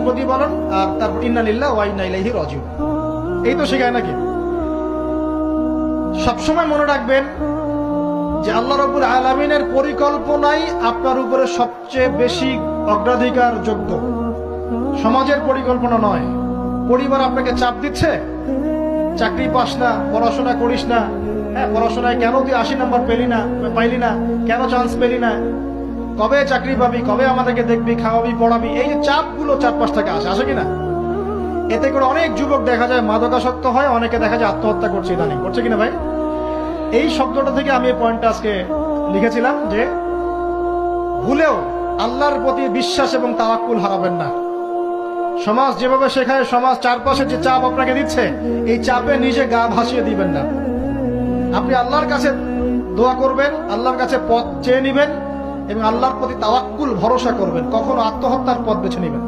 প্রতিপালন, আর তারপর ইন্না লিল্লাহি ওয়া ইন্না ইলাইহি রাজিউন। এই তো শেখায় নাকি? সবসময় মনে রাখবেন যে আল্লাহ রাব্বুল আলামিনের পরিকল্পনাই আপনার উপরে সবচেয়ে বেশি অগ্রাধিকার যোগ্য, সমাজের পরিকল্পনা নয়। পরিবার আপনাকে চাপ দিচ্ছে, চাকরি পাস না, পড়াশোনা করিস না, হ্যাঁ পড়াশোনায় কেন তুই 80 নাম্বার পাইলি না, কেন চান্স পেলি না, কবে চাকরি পাবি, কবে আমাদেরকে দেখবি, খাওয়াবি, পড়াবি, এই যে চাপগুলো চারপাশ থেকে আসে কিনা, এতে করে অনেক যুবক দেখা যায় মাদকাসক্ত হয়, অনেকে দেখা যায় আত্মহত্যা করছে, ইদানিং করছে কিনা ভাই? এই শব্দটা থেকে আমি এই পয়েন্টটা আজকে লিখেছিলাম যে ভুলেও আল্লাহর প্রতি বিশ্বাস এবং তাওয়াক্কুল হারাবেন না। সমাজ যেভাবে শেখায়, সমাজ চারপাশে যে চাপ আপনাকে দিচ্ছে, এই চাপে নিজে গা ভাসিয়ে দিবেন না। আপনি আল্লাহর কাছে দোয়া করবেন, আল্লাহর কাছে পথ চেয়ে নিবেন এবং আল্লাহর প্রতি তাওয়াক্কুল ভরসা করবেন, কখনো আত্মহত্যার পথ বেছে নিবেন।